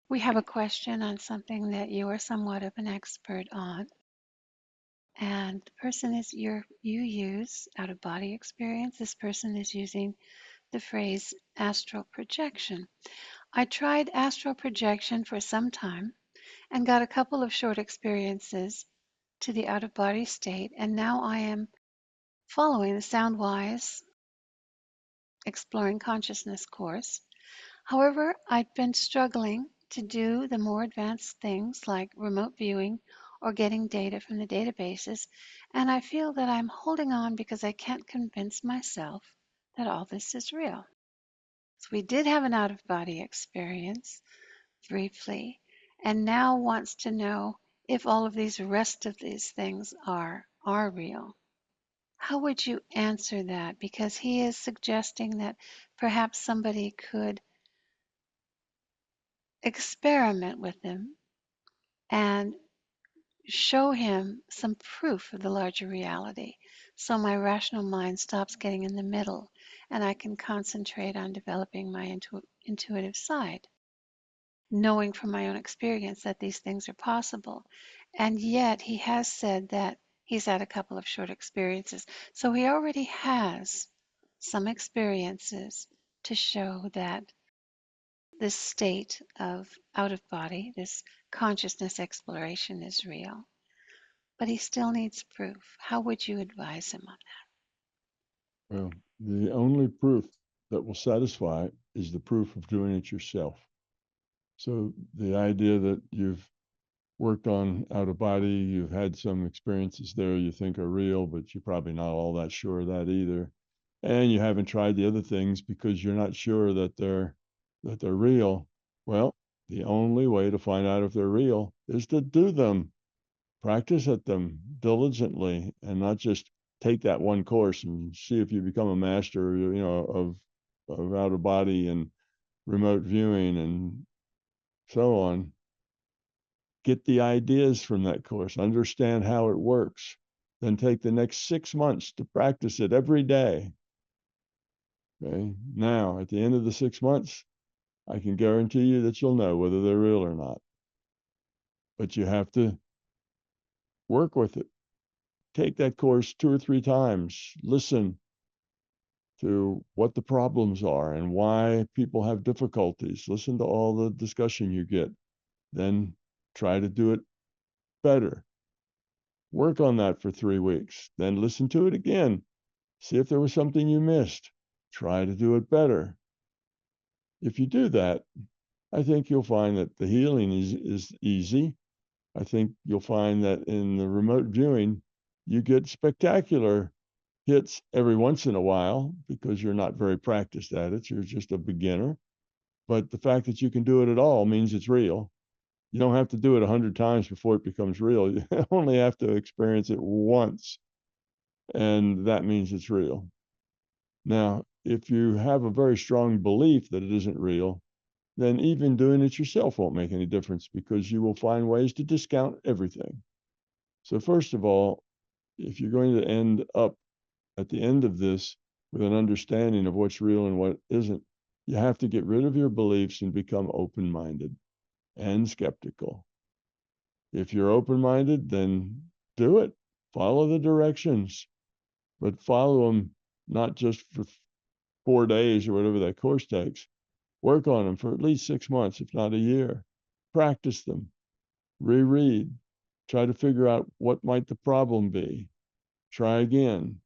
We have a question on something that you are somewhat of an expert on, and the person is you use out of body experience. This person is using the phrase astral projection. I tried astral projection for some time and got a couple of short experiences to the out of body state, and now I am following the Soundwise Exploring Consciousness course. However, I've been struggling to do the more advanced things like remote viewing or getting data from the databases, and I feel that I'm holding on because I can't convince myself that all this is real. So we did have an out of body experience briefly, and now wants to know if all of these rest of these things are real. How would you answer that? Because he is suggesting that perhaps somebody could experiment with him and show him some proof of the larger reality so my rational mind stops getting in the middle and I can concentrate on developing my intuitive side, knowing from my own experience that these things are possible. And yet he has said that he's had a couple of short experiences. So he already has some experiences to show that this state of out of body, this consciousness exploration is real. But he still needs proof. How would you advise him on Well, the only proof that will satisfy is the proof of doing it yourself. So the idea that you've worked on out of body, you've had some experiences there you think are real, but you're probably not all that sure of that either. And you haven't tried the other things because you're not sure that they're real. Well, the only way to find out if they're real is to do them, practice at them diligently, and not just take that one course and see if you become a master, of out of body and remote viewing and so on. Get the ideas from that course, understand how it works, then take the next 6 months to practice it every day. Okay. Now, at the end of the 6 months, I can guarantee you that you'll know whether they're real or not. But you have to work with it. Take that course 2 or 3 times. Listen to what the problems are and why people have difficulties. Listen to all the discussion you get. Then try to do it better. Work on that for 3 weeks. Then listen to it again. See if there was something you missed. Try to do it better. If you do that, I think you'll find that the healing is easy. I think you'll find that in the remote viewing, you get spectacular hits every once in a while because you're not very practiced at it. You're just a beginner. But the fact that you can do it at all means it's real. You don't have to do it 100 times before it becomes real. You only have to experience it once, and that means it's real. Now, if you have a very strong belief that it isn't real, then even doing it yourself won't make any difference because you will find ways to discount everything. So, first of all, if you're going to end up at the end of this with an understanding of what's real and what isn't, you have to get rid of your beliefs and become open minded and skeptical. If you're open minded, then do it. Follow the directions, but follow them not just for 4 days or whatever that course takes. Work on them for at least 6 months, if not a year. Practice them, reread, try to figure out what might the problem be. Try again.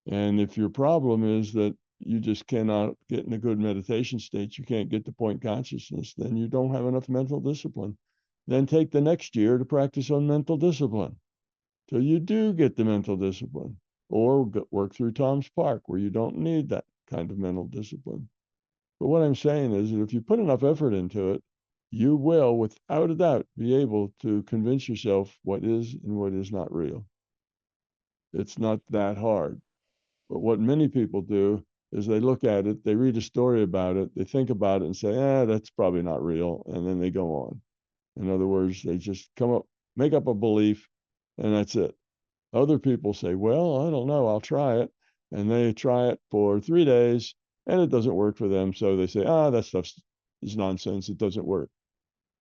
And if your problem is that you just cannot get in a good meditation state, you can't get to point consciousness, then you don't have enough mental discipline. Then take the next year to practice on mental discipline till you do get the mental discipline, or work through Tom's Park where you don't need that kind of mental discipline. But what I'm saying is that if you put enough effort into it, you will, without a doubt, be able to convince yourself what is and what is not real. It's not that hard. But what many people do is they look at it, they read a story about it, they think about it and say, that's probably not real. And then they go on. In other words, they just make up a belief, and that's it. Other people say, well, I don't know, I'll try it. And they try it for 3 days and it doesn't work for them. So they say, that stuff's is nonsense. It doesn't work.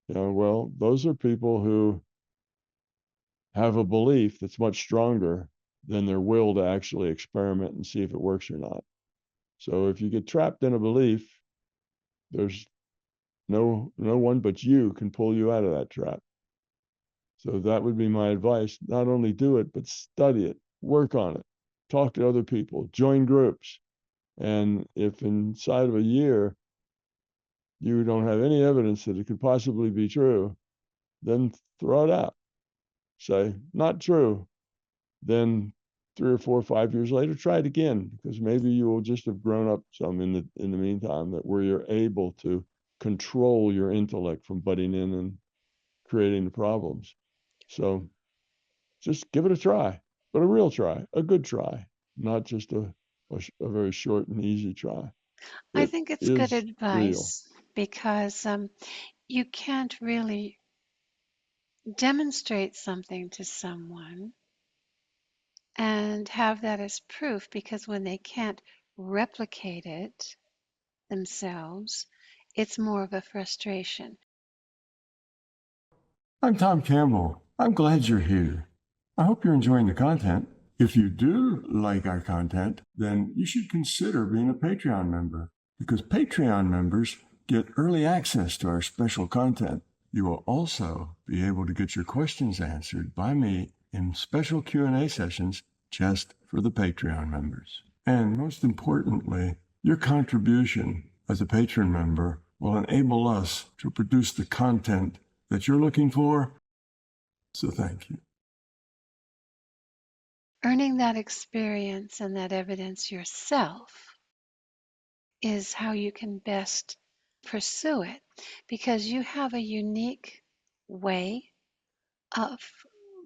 Well, those are people who have a belief that's much stronger than their will to actually experiment and see if it works or not. So if you get trapped in a belief, there's no one but you can pull you out of that trap. So that would be my advice. Not only do it, but study it, work on it, talk to other people, join groups. And if inside of a year you don't have any evidence that it could possibly be true, then throw it out. Say, not true. Then 3 or 4 or 5 years later, try it again, because maybe you will just have grown up some in the meantime, that where you're able to control your intellect from butting in and creating the problems. So just give it a try, but a real try, a good try, not just a very short and easy try. I It think it's good is real. advice because you can't really demonstrate something to someone and have that as proof, because when they can't replicate it themselves, it's more of a frustration. I'm Tom Campbell. I'm glad you're here. I hope you're enjoying the content. If you do like our content, then you should consider being a Patreon member, because Patreon members get early access to our special content. You will also be able to get your questions answered by me in special Q&A sessions just for the Patreon members. And most importantly, your contribution as a patron member will enable us to produce the content that you're looking for. So thank you. Earning that experience and that evidence yourself is how you can best pursue it, because you have a unique way of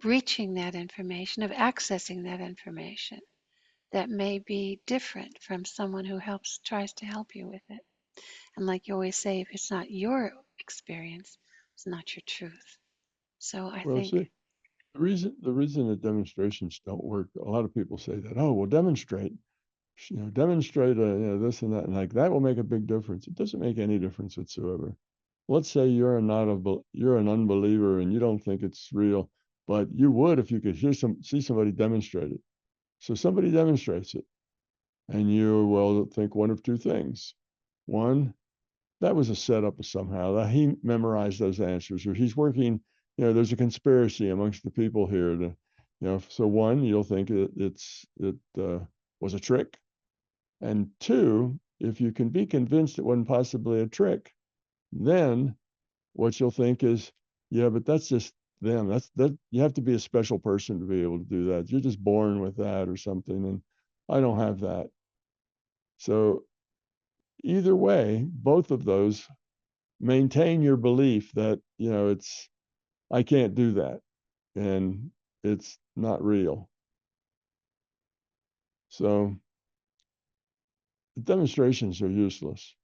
reaching that information, of accessing that information that may be different from someone who tries to help you with it. And like you always say, if it's not your experience, it's not your truth. So I Well, think, see, the reason that demonstrations don't work, a lot of people say that, oh, well, demonstrate, demonstrate this and that, and like that will make a big difference. It doesn't make any difference whatsoever. Let's say you're an unbeliever and you don't think it's real, but you would if you could see somebody demonstrate it. So somebody demonstrates it, and you will think one of two things. One, that was a setup somehow. That he memorized those answers, or he's working. There's a conspiracy amongst the people here. So one, you'll think it was a trick, and two, if you can be convinced it wasn't possibly a trick, then what you'll think is, yeah, but that's just them. That you have to be a special person to be able to do that. You're just born with that or something, and I don't have that. So either way, both of those maintain your belief that I can't do that, and it's not real. So the demonstrations are useless.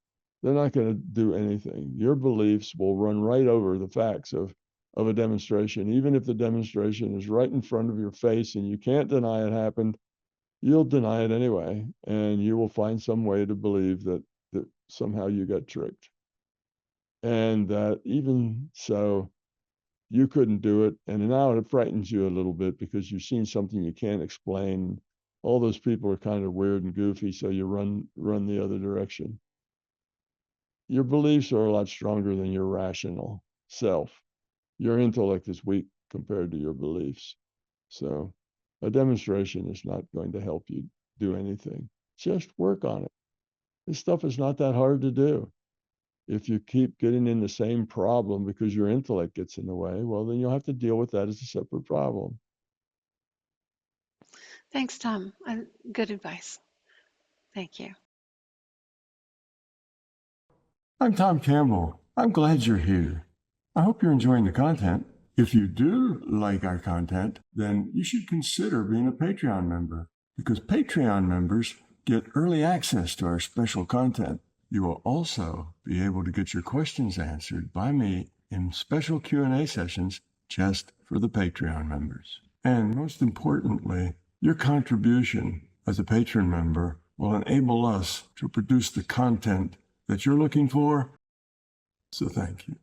They're not going to do anything. Your beliefs will run right over the facts of a demonstration. Even if the demonstration is right in front of your face and you can't deny it happened, you'll deny it anyway, and you will find some way to believe that somehow you got tricked, and that even so you couldn't do it. And now it frightens you a little bit because you've seen something you can't explain. All those people are kind of weird and goofy, so you run the other direction. Your beliefs are a lot stronger than your rational self. Your intellect is weak compared to your beliefs. So a demonstration is not going to help you do anything. Just work on it. This stuff is not that hard to do. If you keep getting in the same problem because your intellect gets in the way, well, then you'll have to deal with that as a separate problem. thanks, Tom. Good advice. Thank you. I'm Tom Campbell. I'm glad you're here. I hope you're enjoying the content. If you do like our content, then you should consider being a Patreon member, because Patreon members get early access to our special content. You will also be able to get your questions answered by me in special Q&A sessions just for the Patreon members. And most importantly, your contribution as a patron member will enable us to produce the content that you're looking for So thank you.